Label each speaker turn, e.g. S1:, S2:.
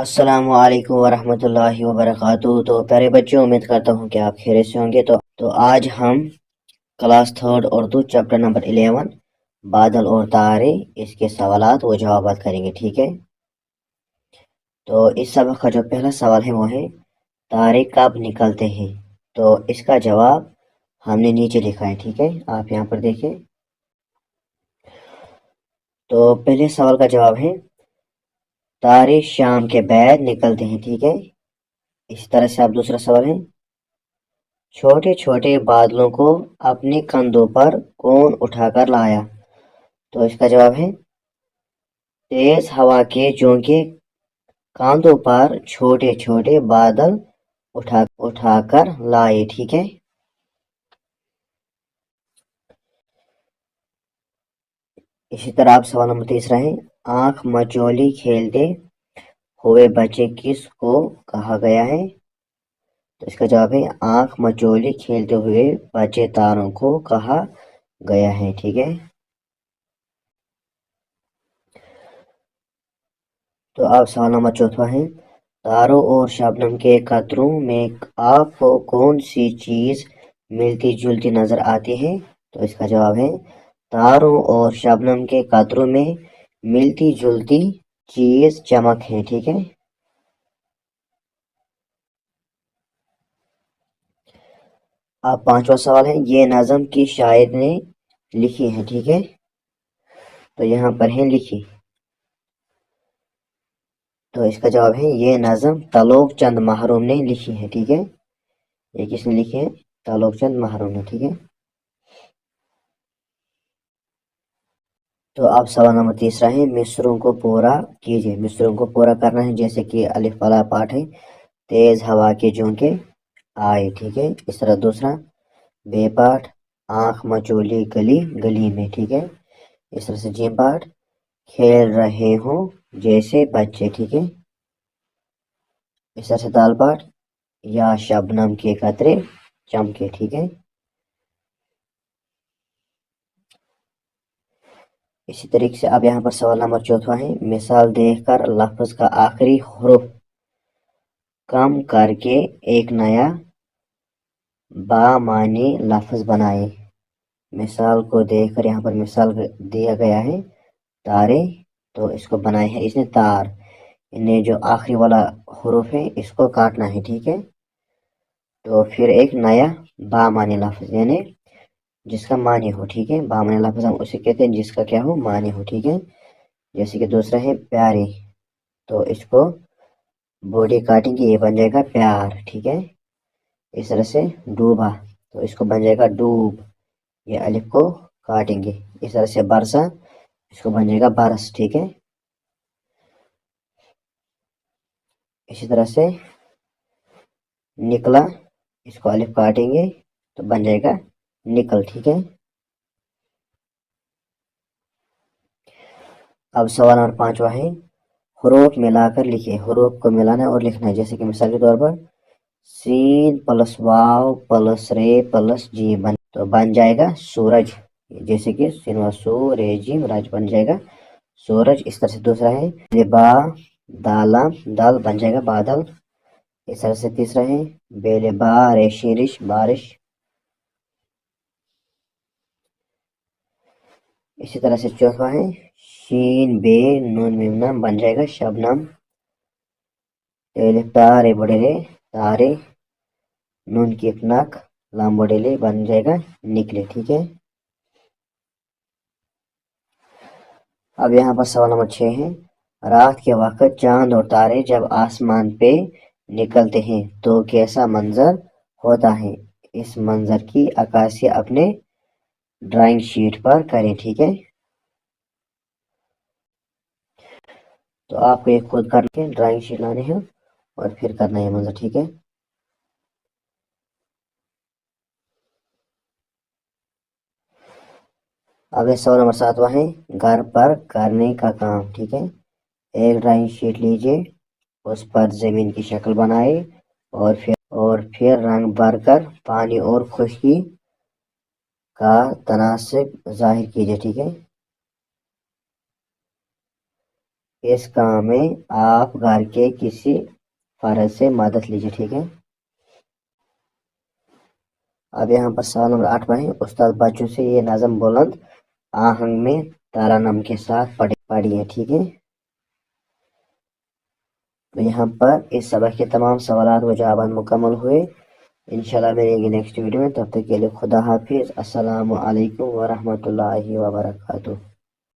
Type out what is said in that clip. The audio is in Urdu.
S1: السلام علیکم ورحمۃ اللہ وبرکاتہ۔ تو پیارے بچوں، امید کرتا ہوں کہ آپ خیریت سے ہوں گے۔ تو آج ہم class third Urdu chapter number 11 بادل اور تارے، اس کے سوالات و جوابات کریں گے، ٹھیک ہے؟ تو اس سبق کا جو پہلا سوال ہے وہ ہے تارے کب نکلتے ہیں؟ تو اس کا جواب ہم نے نیچے لکھا ہے، ٹھیک ہے؟ آپ یہاں پر دیکھیں۔ تو پہلے سوال کا جواب ہے تارے شام کے بعد نکلتے ہیں، ٹھیک ہے؟ اسی طرح سے آپ دوسرا سوال ہے چھوٹے چھوٹے بادلوں کو اپنے کندھوں پر کون اٹھا کر لایا؟ تو اس کا جواب ہے تیز ہوا کے جھونکے کاندھوں پر چھوٹے چھوٹے بادل اٹھا کر لائے، ٹھیک ہے؟ اسی طرح آپ سوال نمبر تیسرا ہے آنکھ مچولی کھیلتے ہوئے بچے کس کو کہا گیا ہے؟ تو اس کا جواب ہے آنکھ مچولی کھیلتے ہوئے بچے تاروں کو کہا گیا ہے، ٹھیک ہے؟ تو اب سوال نمبر چوتھا ہے تاروں اور شبنم کے قطروں میں آپ کو کون سی چیز ملتی جلتی نظر آتی ہے؟ تو اس کا جواب ہے تاروں اور شبنم کے قطروں میں ملتی جلتی چیز چمک ہے، ٹھیک ہے؟ اب پانچواں سوال ہے یہ نظم کی شاعر نے لکھی ہے، ٹھیک ہے؟ تو یہاں پر ہے لکھی، تو اس کا جواب ہے یہ نظم تلوک چند محروم نے لکھی ہے، ٹھیک ہے؟ یہ کس نے لکھی ہے؟ تلوک چند محروم نے، ٹھیک ہے؟ تو اب سوال نمبر تیسرا ہے مصروں کو پورا کیجیے۔ مصروں کو پورا کرنا ہے جیسے کہ الف والا پارٹ ہے تیز ہوا کے جھونکے آئے، ٹھیک ہے؟ اس طرح دوسرا بے پاٹ آنکھ مچولی گلی گلی میں، ٹھیک ہے؟ اس طرح سے جیم پاٹ کھیل رہے ہوں جیسے بچے، ٹھیک ہے؟ اس طرح سے دال پاٹ یا شبنم کے قطرے چمکے، ٹھیک ہے؟ اسی طریقے سے اب یہاں پر سوال نمبر چوتھا ہے مثال دیکھ کر لفظ کا آخری حرف کم کر کے ایک نیا بامعنی لفظ بنائے۔ مثال کو دیکھ کر یہاں پر مثال دیا گیا ہے تارے، تو اس کو بنائے ہے اس نے تار، انہیں جو آخری والا حرف ہے اس کو کاٹنا ہے، ٹھیک ہے؟ تو پھر ایک نیا بامعنی لفظ یعنی جس کا معنی ہو، ٹھیک ہے؟ بامعنی لفظ ہم اسے کہتے ہیں جس کا کیا ہو، معنی ہو، ٹھیک ہے؟ جیسے کہ دوسرا ہے پیارے، تو اس کو بوڈی کاٹیں گے، یہ بن جائے گا پیار، ٹھیک ہے؟ اس طرح سے ڈوبا، تو اس کو بن جائے گا ڈوب، یہ الف کو کاٹیں گے۔ اس طرح سے برسا، اس کو بن جائے گا برس، ٹھیک ہے؟ اسی طرح سے نکلا، اس کو الف کاٹیں گے تو بن جائے گا نکل، ٹھیک ہے؟ اب سوال نمبر پانچواں ہے حروف ملا کر لکھے، حروف کو ملانا اور لکھنا ہے جیسے کہ مثال کے طور پر سین پلس واو پلس رے پلس جی تو بن جائے گا سورج، جیسے کہ سین و سو رے جیم راج بن جائے گا سورج۔ اس طرح سے دوسرا ہے با دالم دال بن جائے گا بادل۔ اس طرح سے تیسرا ہے بیل با ریشی رش بارش۔ اسی طرح سے چوتھا ہے شین بے نون میم بن جائے گا شبنم۔ تارے بڑے رے تارے، نون کی نک لام بڑے لے بن جائے گا نکلے، ٹھیک ہے؟ اب یہاں پر سوال نمبر 6 ہے رات کے وقت چاند اور تارے جب آسمان پہ نکلتے ہیں تو کیسا منظر ہوتا ہے؟ اس منظر کی عکاسی اپنے ڈرائنگ شیٹ پر کریں، ٹھیک ہے؟ تو آپ کو یہ خود کر کے ڈرائنگ شیٹ لانے ہیں اور پھر کرنا ہے منظر، ٹھیک ہے؟ اب سوال نمبر 7 ہے گھر پر کرنے کا کام، ٹھیک ہے؟ ایک ڈرائنگ شیٹ لیجیے، اس پر زمین کی شکل بنائے اور پھر رنگ بھر کر پانی اور خشکی کا تناسب ظاہر کیجیے، ٹھیک ہے؟ اس کام میں آپ گھر کے کسی فرد سے مدد لیجیے، ٹھیک ہے۔ اب یہاں پر سوال نمبر 8 پڑھیں، استاد بچوں سے یہ نظم بلند آہنگ میں ترنم کے ساتھ پڑھیے، ٹھیک ہے۔ تو یہاں پر اس سبق کے تمام سوالات و جوابات مکمل ہوئے۔ انشاءاللہ ملیں گے نیکسٹ ویڈیو میں، تب تک کے لیے خدا حافظ۔ السلام علیکم ورحمۃ اللہ وبرکاتہ۔